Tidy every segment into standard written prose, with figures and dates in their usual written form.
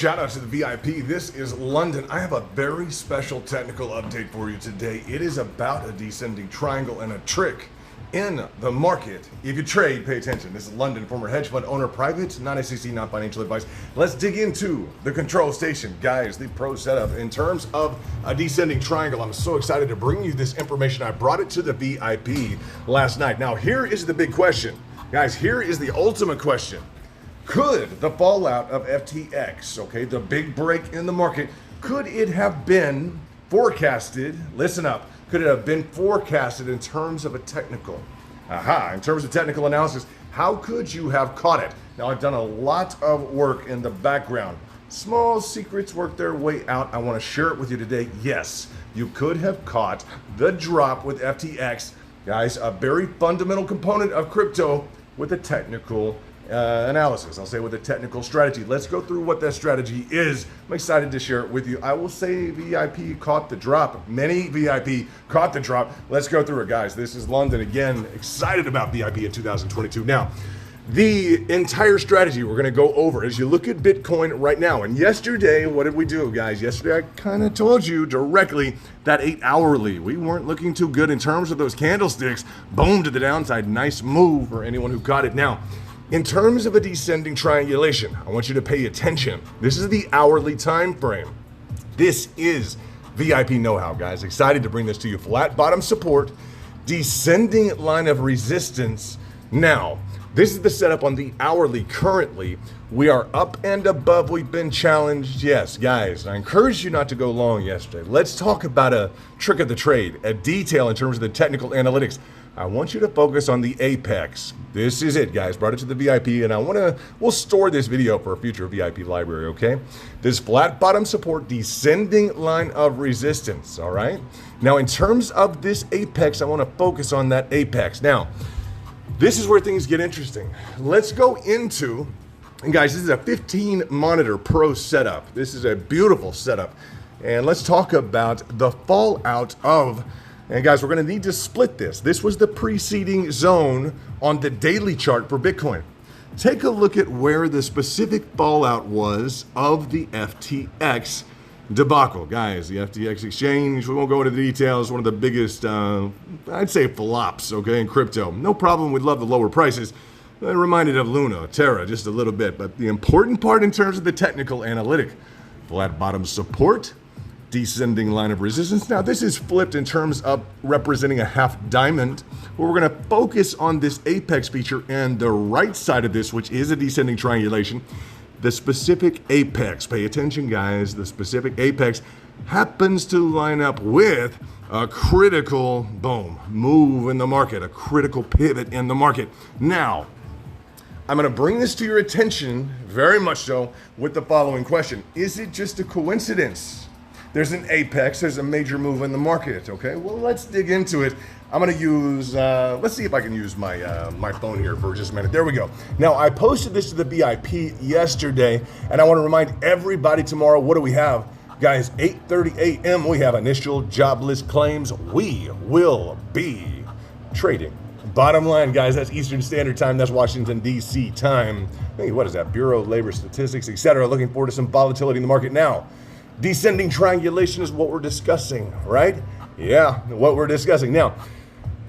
Shout out to the VIP. This is London. I have a very special technical update for you today. It is about a descending triangle and a trick in the market. If you trade, pay attention. This is London, former hedge fund owner, private, non-SEC, non-financial advice. Let's dig into the control station. Guys, the pro setup in terms of a descending triangle. I'm so excited to bring you this information. I brought it to the VIP last night. Now, here is the big question. Guys, here is the ultimate question. Could the fallout of FTX, okay, the big break in the market, could it have been forecasted, listen up, could it have been forecasted in terms of a technical? In terms of technical analysis, how could you have caught it? Now, I've done a lot of work in the background. Small secrets work their way out. I want to share it with you today. Yes, you could have caught the drop with FTX. Guys, a very fundamental component of crypto with a technical analysis. I'll say with a technical strategy. Let's go through what that strategy is. I'm excited to share it with you. I will say VIP caught the drop. Many VIP caught the drop. Let's go through it, guys. This is London again. Excited about VIP in 2022. Now, the entire strategy we're going to go over as you look at Bitcoin right now. And yesterday, what did we do, guys? Yesterday, I kind of told you directly that 8 hourly, we weren't looking too good in terms of those candlesticks. Boom to the downside. Nice move for anyone who got it. Now, in terms of a descending triangulation, I want you to pay attention. This is the hourly time frame. This is VIP know-how, guys. Excited to bring this to you. Flat bottom support, descending line of resistance. Now, this is the setup on the hourly. Currently, we are up and above. We've been challenged. Yes, guys, I encourage you not to go long yesterday. Let's talk about a trick of the trade, a detail in terms of the technical analytics. I want you to focus on the apex. This is it, guys. Brought it to the VIP, and we'll store this video for a future VIP library, okay? This flat bottom support, descending line of resistance, all right? Now, in terms of this apex, I want to focus on that apex. Now, this is where things get interesting. Let's go into, and guys, this is a 15 monitor pro setup. This is a beautiful setup. And let's talk about the fallout of, and guys, we're going to need to split this. This was the preceding zone on the daily chart for Bitcoin. Take a look at where the specific fallout was of the FTX debacle. Guys, the FTX exchange, we won't go into the details, one of the biggest, I'd say flops, okay, in crypto. No problem, we'd love the lower prices. I'm reminded of Luna, Terra, just a little bit. But the important part in terms of the technical analytic, flat bottom support, descending line of resistance. Now, this is flipped in terms of representing a half diamond, where we're going to focus on this apex feature and the right side of this, which is a descending triangulation. The specific apex, pay attention, guys, the specific apex happens to line up with a critical, boom, move in the market, a critical pivot in the market. Now, I'm going to bring this to your attention, very much so, with the following question. Is it just a coincidence? There's an apex, there's a major move in the market, okay? Well, let's dig into it. I'm gonna use, let's see if I can use my phone here for just a minute. There we go. Now, I posted this to the VIP yesterday, and I wanna remind everybody tomorrow, what do we have? Guys, 8:30 a.m., we have initial jobless claims. We will be trading. Bottom line, guys, that's Eastern Standard Time, that's Washington, D.C. time. Hey, what is that? Bureau of Labor Statistics, etc. Looking forward to some volatility in the market now. Descending triangulation is what we're discussing, right? Yeah, what we're discussing. Now,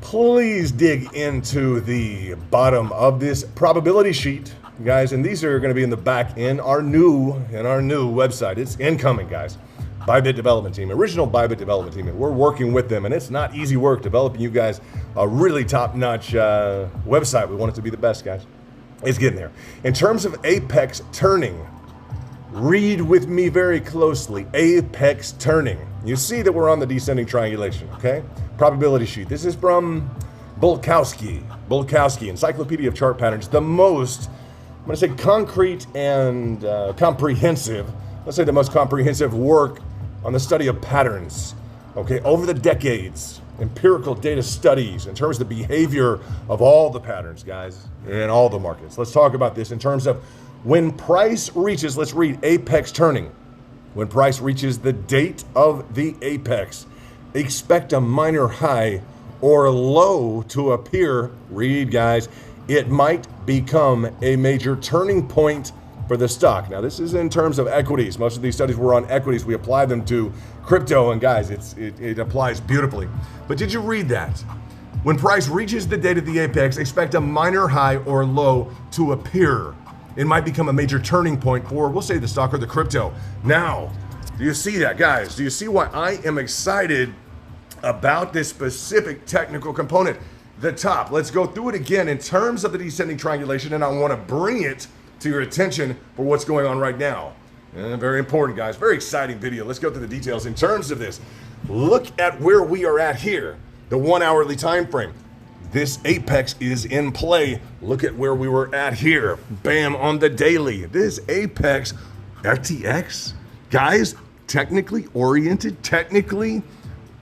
please dig into the bottom of this probability sheet, guys, and these are going to be in the back in our new website. It's incoming, guys. Bybit development team, original Bybit development team, and we're working with them, and it's not easy work developing you guys a really top-notch website. We want it to be the best, guys. It's getting there. In terms of apex turning, read with me very closely. Apex turning. You see that we're on the descending triangulation, okay? Probability sheet. This is from Bulkowski. Bulkowski, Encyclopedia of Chart Patterns. The most, I'm going to say concrete and comprehensive, let's say the most comprehensive work on the study of patterns, okay? Over the decades, empirical data studies in terms of the behavior of all the patterns, guys, in all the markets. Let's talk about this in terms of when price reaches, let's read apex turning. When price reaches the date of the apex, expect a minor high or low to appear. Read, guys. It might become a major turning point for the stock. Now, this is in terms of equities. Most of these studies were on equities. We apply them to crypto, and guys, it applies beautifully. But did you read that? When price reaches the date of the apex, expect a minor high or low to appear. It might become a major turning point for, we'll say, the stock or the crypto. Now, do you see that, guys? Do you see why I am excited about this specific technical component? The top. Let's go through it again in terms of the descending triangulation, and I want to bring it to your attention for what's going on right now. Very important, guys. Very exciting video. Let's go through the details in terms of this. Look at where we are at here. The 1 hourly time frame. This apex is in play. Look at where we were at here. Bam, on the daily. This apex, FTX, guys, technically oriented, technically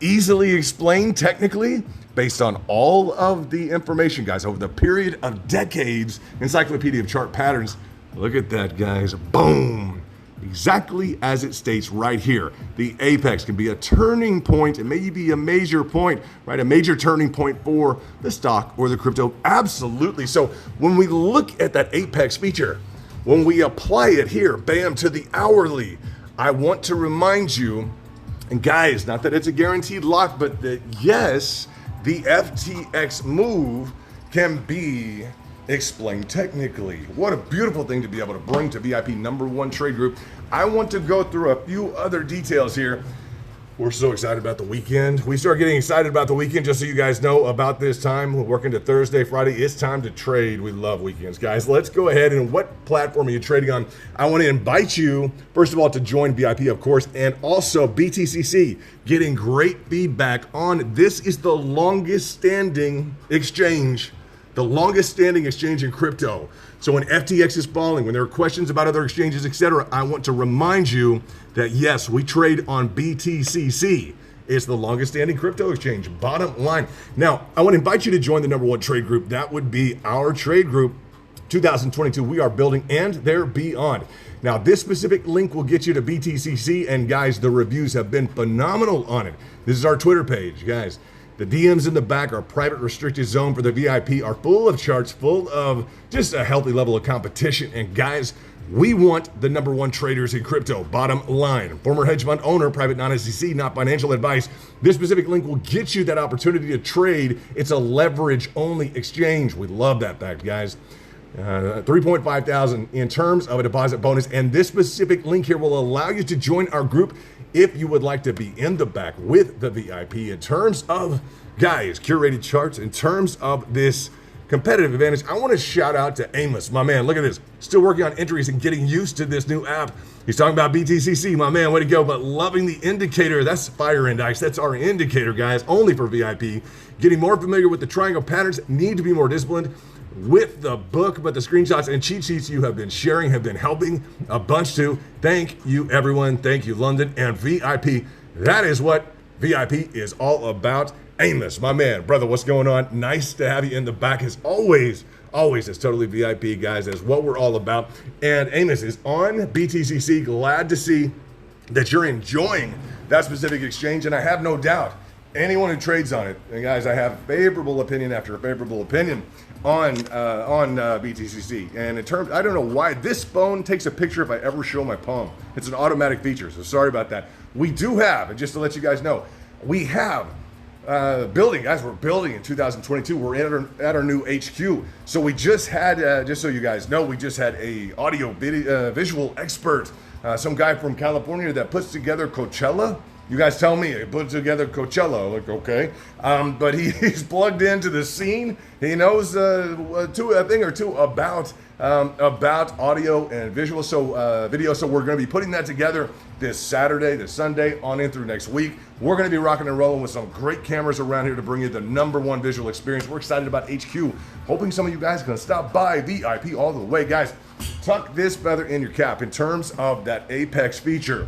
easily explained, technically based on all of the information, guys, over the period of decades, encyclopedia of chart patterns. Look at that, guys. Boom. Exactly as it states right here. The apex can be a turning point. It may be a major point, right? A major turning point for the stock or the crypto. Absolutely. So when we look at that apex feature, when we apply it here, bam, to the hourly, I want to remind you, and guys, not that it's a guaranteed lock, but that yes, the FTX move can be explained technically. What a beautiful thing to be able to bring to VIP #1 trade group. I want to go through a few other details here. We're so excited about the weekend. We start getting excited about the weekend, just so you guys know, about this time. We're working to Thursday, Friday. It's time to trade. We love weekends, guys. Let's go ahead, and what platform are you trading on? I want to invite you, first of all, to join VIP, of course, and also BTCC. Getting great feedback on this is the longest standing exchange. The longest standing exchange in crypto. So when FTX is falling, when there are questions about other exchanges, etc., I want to remind you that yes, we trade on BTCC. It's the longest standing crypto exchange, bottom line. Now, I want to invite you to join the #1 trade group. That would be our trade group 2022. We are building and they're beyond. Now, this specific link will get you to BTCC, and guys, the reviews have been phenomenal on it. This is our Twitter page, guys. The DMs in the back, our private restricted zone for the VIP, are full of charts, full of just a healthy level of competition. And guys, we want the #1 traders in crypto, bottom line. Former hedge fund owner, private non-SEC, not financial advice. This specific link will get you that opportunity to trade. It's a leverage-only exchange. We love that fact, guys. 3.5 thousand in terms of a deposit bonus. And this specific link here will allow you to join our group if you would like to be in the back with the VIP. In terms of, guys, curated charts, in terms of this competitive advantage, I want to shout out to Amos, my man. Look at this. Still working on entries and getting used to this new app. He's talking about BTCC, my man, way to go. But loving the indicator. That's Fire Index. That's our indicator, guys, only for VIP. Getting more familiar with the triangle patterns. Need to be more disciplined with the book, but the screenshots and cheat sheets you have been sharing have been helping a bunch too. Thank you, everyone. Thank you, London and VIP. That is what VIP is all about. Amos, my man, brother, what's going on? Nice to have you in the back as always. Always, it's totally VIP, guys. That's what we're all about. And Amos is on BTCC. Glad to see that you're enjoying that specific exchange, and I have no doubt anyone who trades on it, and guys, I have favorable opinion after favorable opinion on BTCC. And in terms, I don't know why this phone takes a picture if I ever show my palm. It's an automatic feature, so sorry about that. We do have, and just to let you guys know, we have building, guys. We're building in 2022. We're at our new HQ. So we just had, just so you guys know, we just had a audio video, visual expert, some guy from California that puts together Coachella. You guys tell me, he put together Coachella, like, okay. But he's plugged into the scene. He knows a thing or two about audio and visual, video. So we're going to be putting that together this Saturday, this Sunday, on in through next week. We're going to be rocking and rolling with some great cameras around here to bring you the #1 visual experience. We're excited about HQ. Hoping some of you guys are going to stop by VIP all the way. Guys, tuck this feather in your cap in terms of that Apex feature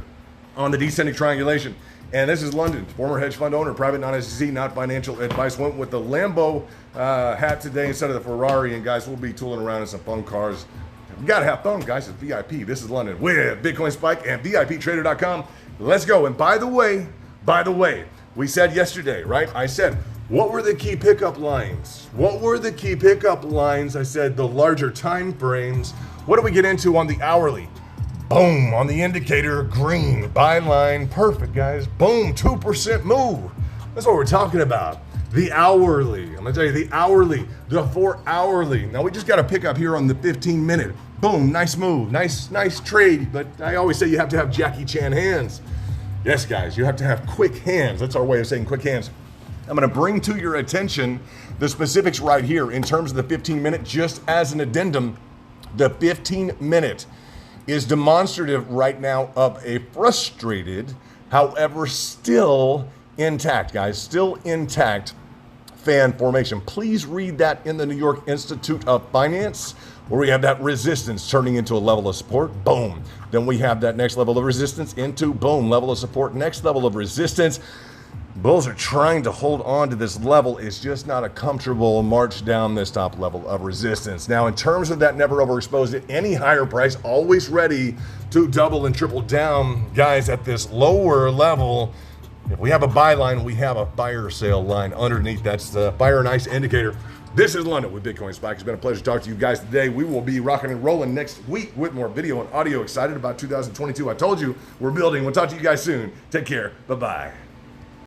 on the descending triangulation. And this is London, former hedge fund owner, private non-SEC, not financial advice. Went with the Lambo hat today instead of the Ferrari. And guys, we'll be tooling around in some fun cars. You gotta have fun, guys. It's VIP. This is London with Bitcoin Spike and VIPTrader.com. Let's go. And by the way, we said yesterday, right? I said, what were the key pickup lines? What were the key pickup lines? I said the larger time frames What do we get into on the hourly? Boom, on the indicator, green, buy line, perfect, guys. Boom, 2% move. That's what we're talking about. The hourly, I'm gonna tell you, the hourly, the 4 hourly. Now we just got to pick up here on the 15-minute. Boom, nice move, nice trade, but I always say you have to have Jackie Chan hands. Yes, guys, you have to have quick hands. That's our way of saying quick hands. I'm gonna bring to your attention the specifics right here in terms of the 15-minute, just as an addendum. The 15-minute is demonstrative right now of a frustrated, however, still intact, guys, still intact fan formation. Please read that in the New York Institute of Finance, where we have that resistance turning into a level of support, boom. Then we have that next level of resistance into, boom, level of support, next level of resistance. Bulls are trying to hold on to this level. It's just not a comfortable march down this top level of resistance. Now, in terms of that never overexposed at any higher price, always ready to double and triple down, guys, at this lower level. If we have a buy line, we have a buyer sale line underneath. That's the fire and ice indicator. This is London with Bitcoin Spike. It's been a pleasure to talk to you guys today. We will be rocking and rolling next week with more video and audio. Excited about 2022. I told you we're building. We'll talk to you guys soon. Take care. Bye-bye.